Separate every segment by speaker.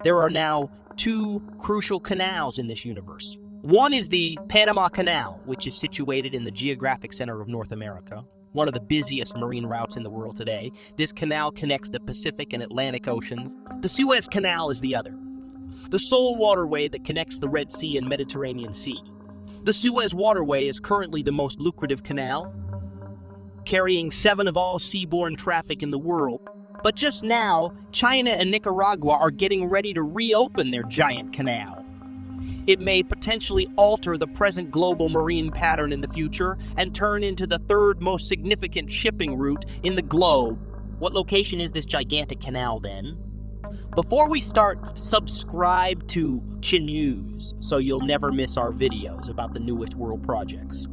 Speaker 1: There are now two crucial canals in this universe. One is the Panama Canal, which is situated in the geographic center of North America, one of the busiest marine routes in the world today. This canal connects the Pacific and Atlantic Oceans. The Suez Canal is the other, the sole waterway that connects the Red Sea and Mediterranean Sea. The Suez waterway is currently the most lucrative canal, carrying 7% of all seaborne traffic in the world. But just now, China and Nicaragua are getting ready to reopen their giant canal. It may potentially alter the present global marine pattern in the future and turn into the third most significant shipping route in the globe. What location is this gigantic canal then? Before we start, subscribe to News so you'll never miss our videos about the newest world projects.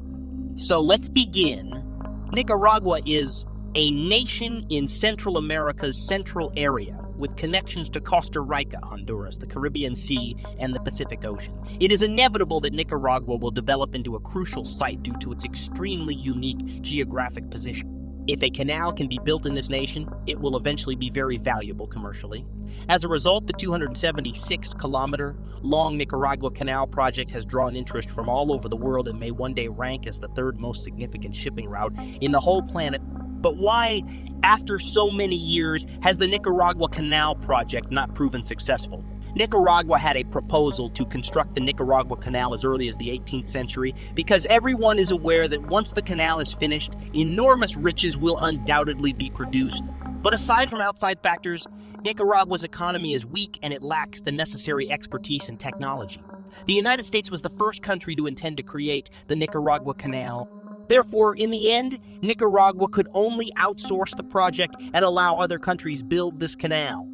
Speaker 1: So let's begin. Nicaragua is a nation in Central America's central area, with connections to Costa Rica, Honduras, the Caribbean Sea, and the Pacific Ocean. It is inevitable that Nicaragua will develop into a crucial site due to its extremely unique geographic position. If a canal can be built in this nation, it will eventually be very valuable commercially. As a result, the 276-kilometer-long Nicaragua Canal project has drawn interest from all over the world and may one day rank as the third most significant shipping route in the whole planet. But why, after so many years, has the Nicaragua Canal project not proven successful? Nicaragua had a proposal to construct the Nicaragua Canal as early as the 18th century because everyone is aware that once the canal is finished, enormous riches will undoubtedly be produced. But aside from outside factors, Nicaragua's economy is weak and it lacks the necessary expertise and technology. The United States was the first country to intend to create the Nicaragua Canal. Therefore, in the end, Nicaragua could only outsource the project and allow other countries build this canal.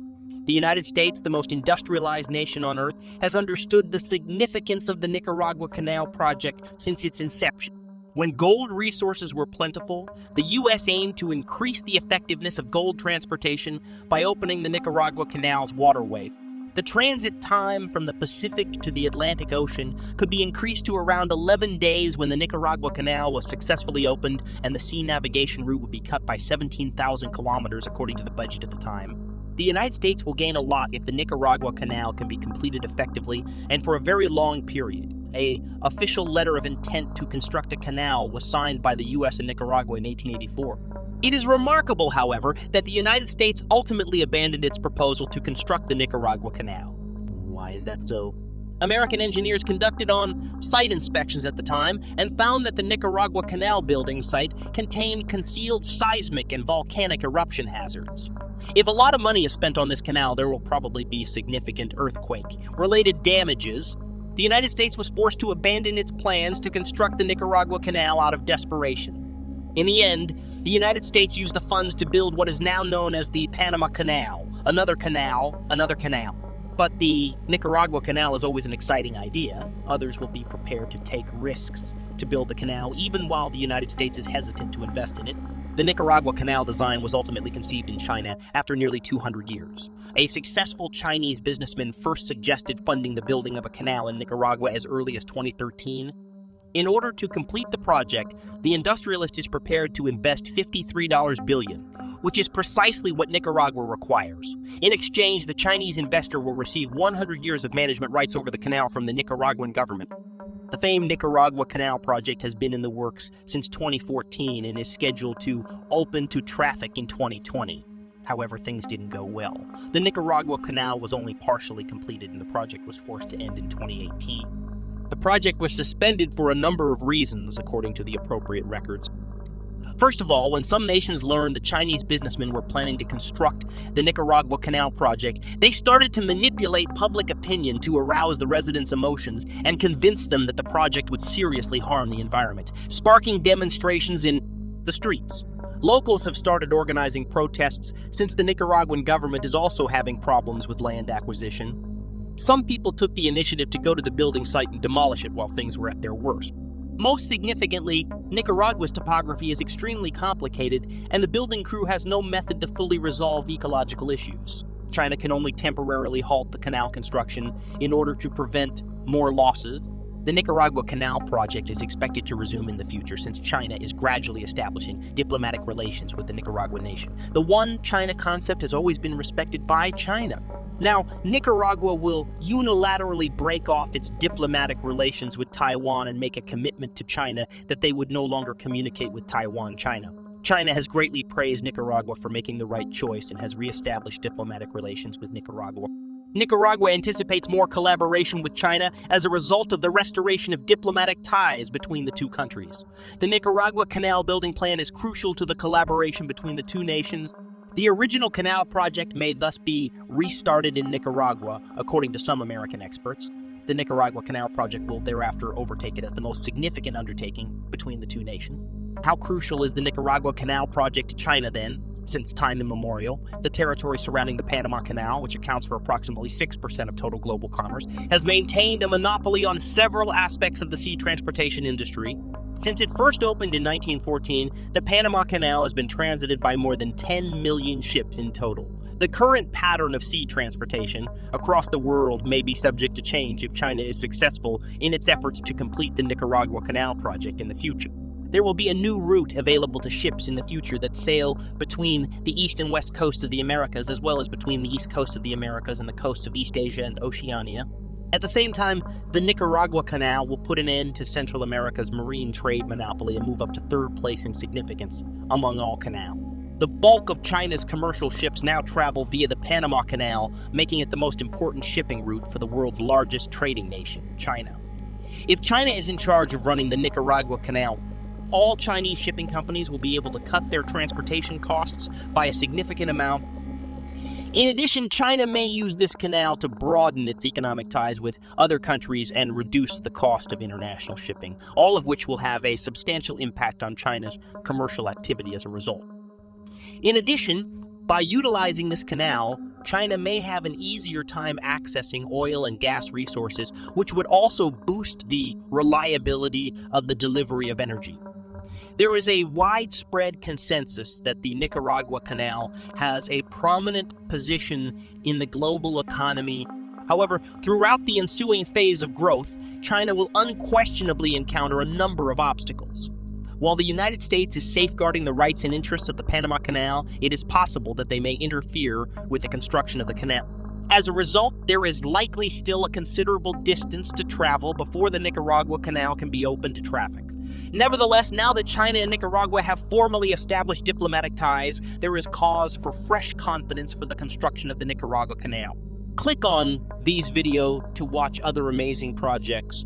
Speaker 1: The United States, the most industrialized nation on Earth, has understood the significance of the Nicaragua Canal project since its inception. When gold resources were plentiful, the U.S. aimed to increase the effectiveness of gold transportation by opening the Nicaragua Canal's waterway. The transit time from the Pacific to the Atlantic Ocean could be increased to around 11 days when the Nicaragua Canal was successfully opened, and the sea navigation route would be cut by 17,000 kilometers according to the budget at the time. The United States will gain a lot if the Nicaragua Canal can be completed effectively and for a very long period. An official letter of intent to construct a canal was signed by the U.S. and Nicaragua in 1884. It is remarkable, however, that the United States ultimately abandoned its proposal to construct the Nicaragua Canal. Why is that so? American engineers conducted on-site inspections at the time and found that the Nicaragua Canal building site contained concealed seismic and volcanic eruption hazards. If a lot of money is spent on this canal, there will probably be significant earthquake-related damages. The United States was forced to abandon its plans to construct the Nicaragua Canal out of desperation. In the end, the United States used the funds to build what is now known as the Panama Canal, another canal, another canal. But the Nicaragua Canal is always an exciting idea. Others will be prepared to take risks to build the canal, even while the United States is hesitant to invest in it. The Nicaragua Canal design was ultimately conceived in China after nearly 200 years. A successful Chinese businessman first suggested funding the building of a canal in Nicaragua as early as 2013. In order to complete the project, the industrialist is prepared to invest $53 billion, which is precisely what Nicaragua requires. In exchange, the Chinese investor will receive 100 years of management rights over the canal from the Nicaraguan government. The famed Nicaragua Canal project has been in the works since 2014 and is scheduled to open to traffic in 2020. However, things didn't go well. The Nicaragua Canal was only partially completed and the project was forced to end in 2018. The project was suspended for a number of reasons, according to the appropriate records. First of all, when some nations learned that Chinese businessmen were planning to construct the Nicaragua Canal project, they started to manipulate public opinion to arouse the residents' emotions and convince them that the project would seriously harm the environment, sparking demonstrations in the streets. Locals have started organizing protests since the Nicaraguan government is also having problems with land acquisition. Some people took the initiative to go to the building site and demolish it while things were at their worst. Most significantly, Nicaragua's topography is extremely complicated, and the building crew has no method to fully resolve ecological issues. China can only temporarily halt the canal construction in order to prevent more losses. The Nicaragua Canal project is expected to resume in the future since China is gradually establishing diplomatic relations with the Nicaraguan nation. The one China concept has always been respected by China. Now, Nicaragua will unilaterally break off its diplomatic relations with Taiwan and make a commitment to China that they would no longer communicate with China. China has greatly praised Nicaragua for making the right choice and has reestablished diplomatic relations with Nicaragua. Nicaragua anticipates more collaboration with China as a result of the restoration of diplomatic ties between the two countries. The Nicaragua Canal building plan is crucial to the collaboration between the two nations. The original canal project may thus be restarted in Nicaragua, according to some American experts. The Nicaragua Canal project will thereafter overtake it as the most significant undertaking between the two nations. How crucial is the Nicaragua Canal project to China then? Since time immemorial, the territory surrounding the Panama Canal, which accounts for approximately 6% of total global commerce, has maintained a monopoly on several aspects of the sea transportation industry. Since it first opened in 1914, the Panama Canal has been transited by more than 10 million ships in total. The current pattern of sea transportation across the world may be subject to change if China is successful in its efforts to complete the Nicaragua Canal project in the future. There will be a new route available to ships in the future that sail between the east and west coasts of the Americas, as well as between the east coast of the Americas and the coasts of East Asia and Oceania. At the same time, the Nicaragua Canal will put an end to Central America's marine trade monopoly and move up to third place in significance among all canals. The bulk of China's commercial ships now travel via the Panama Canal, making it the most important shipping route for the world's largest trading nation, China. If China is in charge of running the Nicaragua Canal, all Chinese shipping companies will be able to cut their transportation costs by a significant amount. In addition, China may use this canal to broaden its economic ties with other countries and reduce the cost of international shipping, all of which will have a substantial impact on China's commercial activity as a result. In addition, by utilizing this canal, China may have an easier time accessing oil and gas resources, which would also boost the reliability of the delivery of energy. There is a widespread consensus that the Nicaragua Canal has a prominent position in the global economy. However, throughout the ensuing phase of growth, China will unquestionably encounter a number of obstacles. While the United States is safeguarding the rights and interests of the Panama Canal, it is possible that they may interfere with the construction of the canal. As a result, there is likely still a considerable distance to travel before the Nicaragua Canal can be open to traffic. Nevertheless, now that China and Nicaragua have formally established diplomatic ties, there is cause for fresh confidence for the construction of the Nicaragua Canal. Click on these videos to watch other amazing projects.